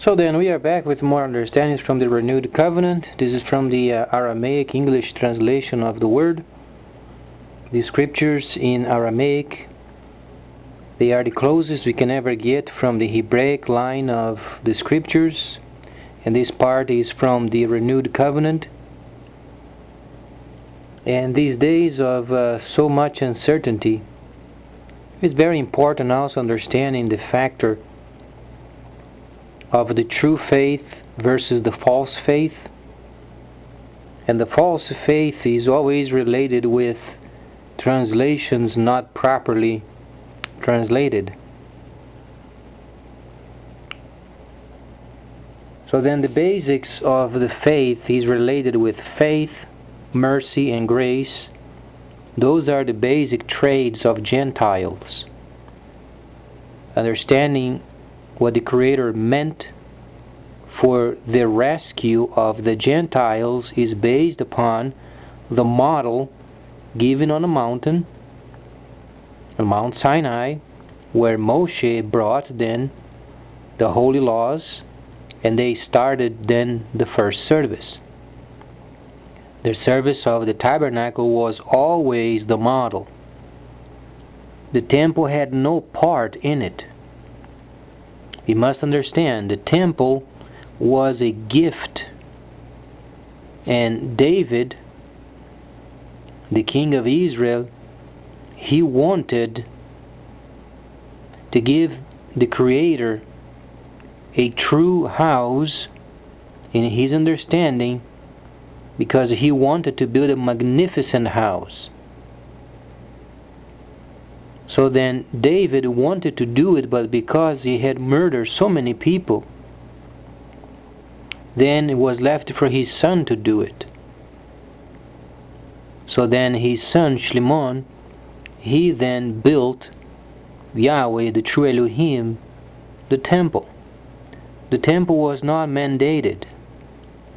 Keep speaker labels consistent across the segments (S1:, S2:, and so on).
S1: So then we are back with more understandings from the Renewed Covenant. This is from the Aramaic English translation of the word. The scriptures in Aramaic, they are the closest we can ever get from the Hebraic line of the scriptures, and this part is from the Renewed Covenant. And these days of so much uncertainty, it's very important also understanding the factor of the true faith versus the false faith. And the false faith is always related with translations not properly translated. So then the basics of the faith is related with faith, mercy, and grace. Those are the basic traits of Gentiles. Understanding what the Creator meant for the rescue of the Gentiles is based upon the model given on a mountain, on Mount Sinai, where Moshe brought then the holy laws, and they started then the first service. The service of the tabernacle was always the model. The temple had no part in it. We must understand the temple was a gift, and David, the king of Israel, he wanted to give the Creator a true house in his understanding, because he wanted to build a magnificent house. So then David wanted to do it, but because he had murdered so many people, then it was left for his son to do it. So then his son Shimon, he then built Yahweh, the true Elohim, the temple. The temple was not mandated.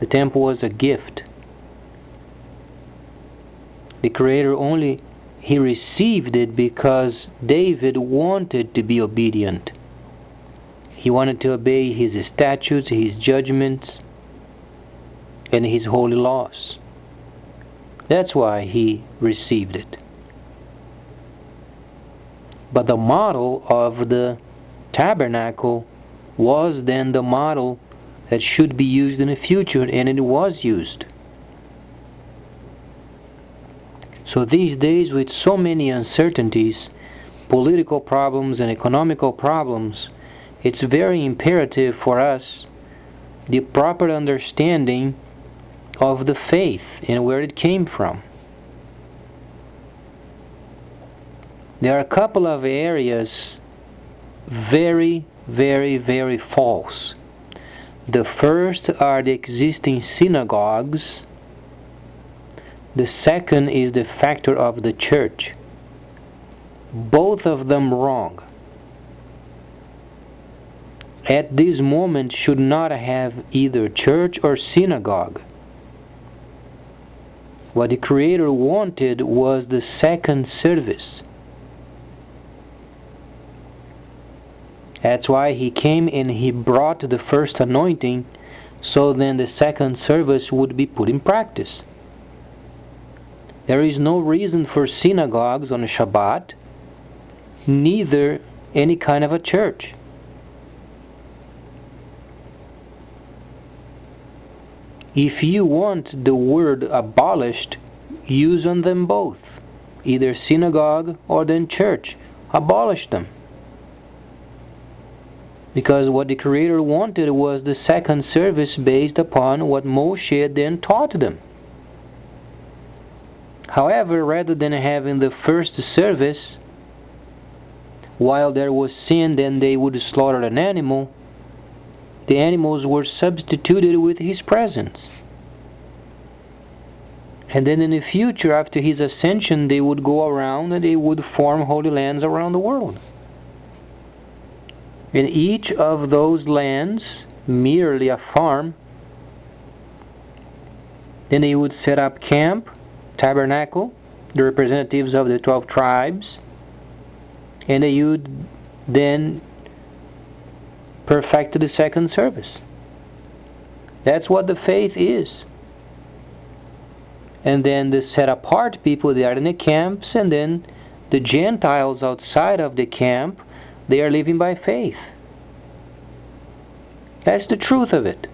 S1: The temple was a gift. The Creator only, he received it because David wanted to be obedient. He wanted to obey his statutes, his judgments, and his holy laws. That's why he received it. But the model of the tabernacle was then the model that should be used in the future, and it was used. So these days, with so many uncertainties, political problems and economical problems, it's very imperative for us the proper understanding of the faith and where it came from. There are a couple of areas very, very false. The first are the existing synagogues. The second is the factor of the church. Both of them wrong. At this moment should not have either church or synagogue. What the Creator wanted was the second service. That's why He came and He brought the first anointing, so then the second service would be put in practice. There is no reason for synagogues on a Shabbat, neither any kind of a church. If you want the word abolished, use on them both, either synagogue or then church. Abolish them. Because what the Creator wanted was the second service based upon what Moshe then taught them. However, rather than having the first service, while there was sin, then they would slaughter an animal, the animals were substituted with His presence. And then in the future, after His ascension, they would go around and they would form holy lands around the world. In each of those lands, merely a farm, then they would set up camp, tabernacle, the representatives of the 12 tribes, and they would then perfected the second service. That's what the faith is. And then the set apart people, they are in the camps, and then the Gentiles outside of the camp, they are living by faith. That's the truth of it.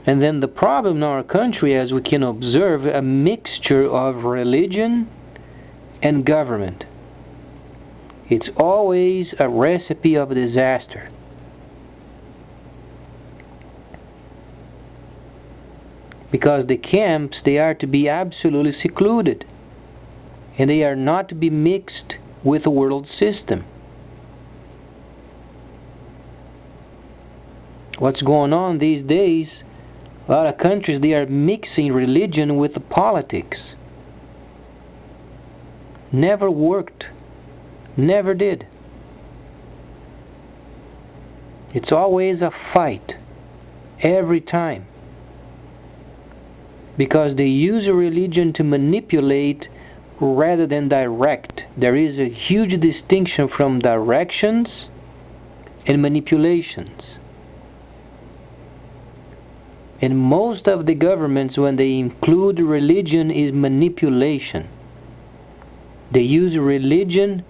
S1: And then the problem in our country, as we can observe, a mixture of religion and government. It's always a recipe of disaster. Because the camps, they are to be absolutely secluded, and they are not to be mixed with the world system. What's going on these days, a lot of countries, they are mixing religion with the politics. Never worked. Never did. It's always a fight. Every time. Because they use a religion to manipulate rather than direct. There is a huge distinction from directions and manipulations. And most of the governments, when they include religion, is manipulation. They use religion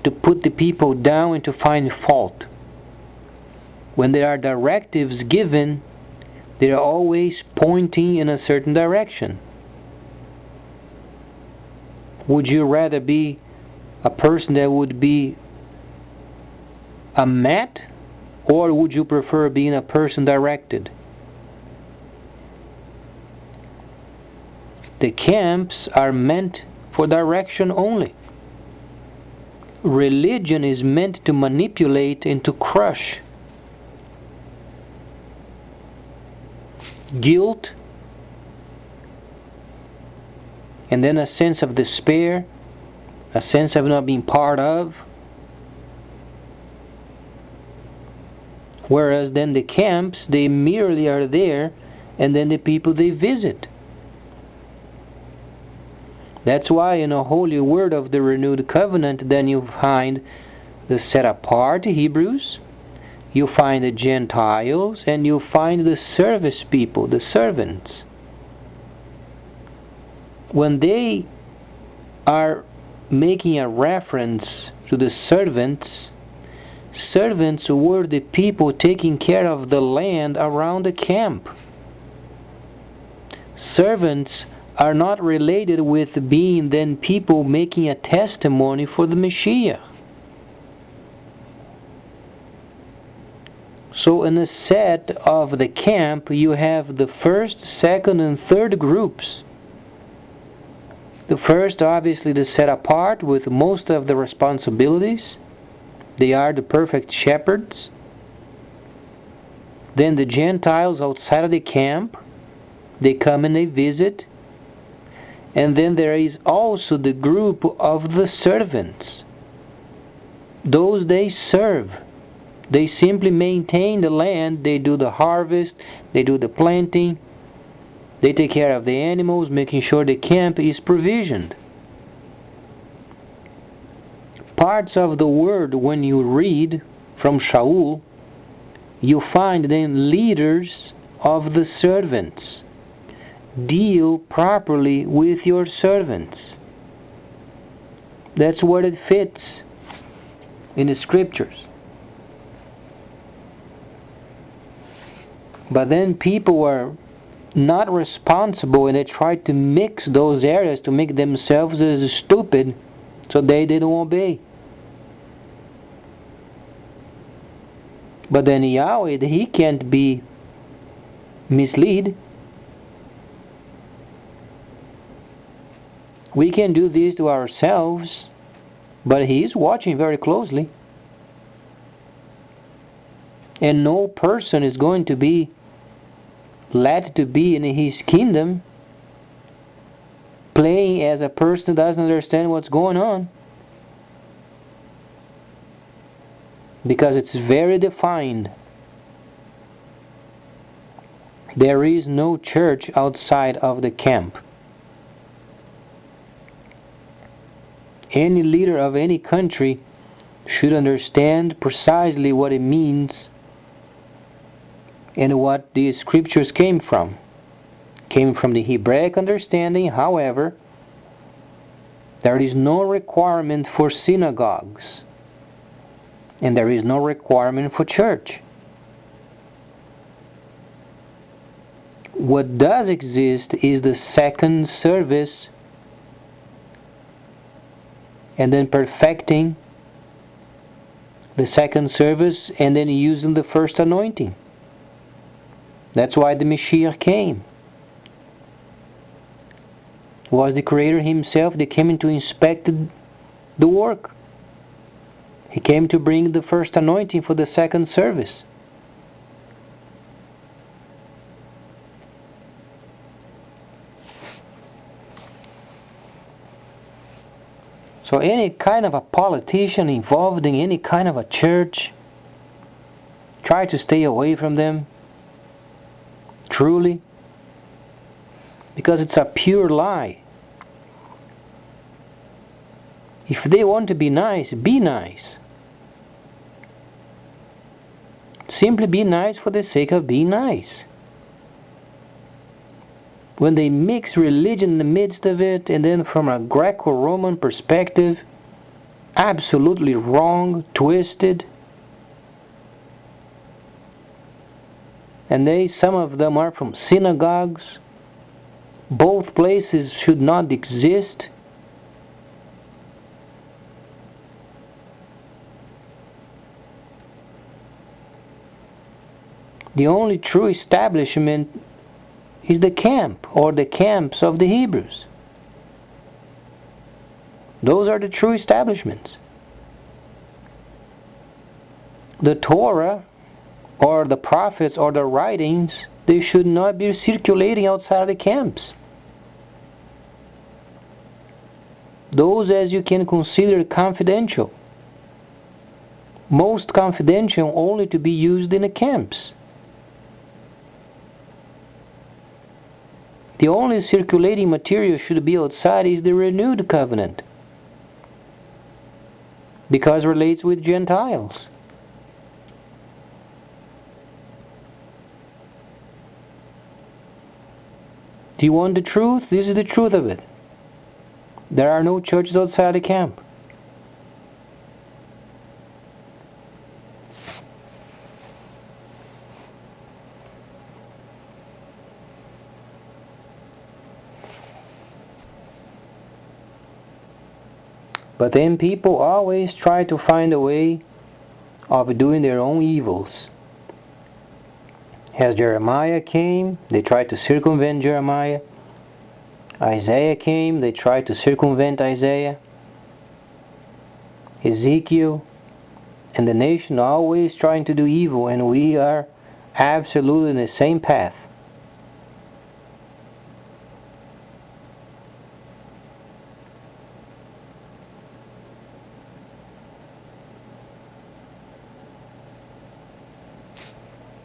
S1: to put the people down and to find fault. When there are directives given, they are always pointing in a certain direction. Would you rather be a person that would be a mat, or would you prefer being a person directed? The camps are meant for direction only. Religion is meant to manipulate and to crush. Guilt, and then a sense of despair, a sense of not being part of. Whereas then the camps, they merely are there, and then the people they visit. That's why in a holy word of the renewed covenant, then you find the set apart Hebrews, you find the Gentiles, and you find the service people, the servants. When they are making a reference to the servants, servants were the people taking care of the land around the camp. Servants are not related with being then people making a testimony for the Messiah. So in the set of the camp, you have the first, second, and third groups. The first, obviously, the set apart with most of the responsibilities. They are the perfect shepherds. Then the Gentiles outside of the camp, they come and they visit. And then there is also the group of the servants. Those they serve. They simply maintain the land, they do the harvest, they do the planting, they take care of the animals, making sure the camp is provisioned. Parts of the word, when you read from Shaul, you find then leaders of the servants. Deal properly with your servants. That's where it fits in the scriptures. But then people are not responsible, and they try to mix those areas to make themselves as stupid, so they don't obey. But then Yahweh, he can't be misled. We can do this to ourselves, but he is watching very closely. And no person is going to be let to be in his kingdom playing as a person who doesn't understand what's going on. Because it's very defined. There is no church outside of the camp. Any leader of any country should understand precisely what it means and what the scriptures came from. Came from the Hebraic understanding. However, there is no requirement for synagogues, and there is no requirement for church. What does exist is the second service, and then perfecting the second service, and then using the first anointing. That's why the Mashiach came. It was the Creator Himself that came in to inspect the work. He came to bring the first anointing for the second service. So any kind of a politician involved in any kind of a church, try to stay away from them, truly, because it's a pure lie. If they want to be nice, be nice. Simply be nice for the sake of being nice. When they mix religion in the midst of it, and then from a Greco-Roman perspective, absolutely wrong, twisted, and some of them are from synagogues. Both places should not exist. The only true establishment is the camp, or the camps of the Hebrews. Those are the true establishments. The Torah, or the prophets, or the writings, they should not be circulating outside the camps. Those as you can consider confidential. Most confidential, only to be used in the camps. The only circulating material should be outside is the renewed covenant, because it relates with Gentiles. Do you want the truth? This is the truth of it. There are no churches outside the camp. But then people always try to find a way of doing their own evils. As Jeremiah came, they tried to circumvent Jeremiah. Isaiah came, they tried to circumvent Isaiah. Ezekiel, and the nation always trying to do evil, and we are absolutely in the same path.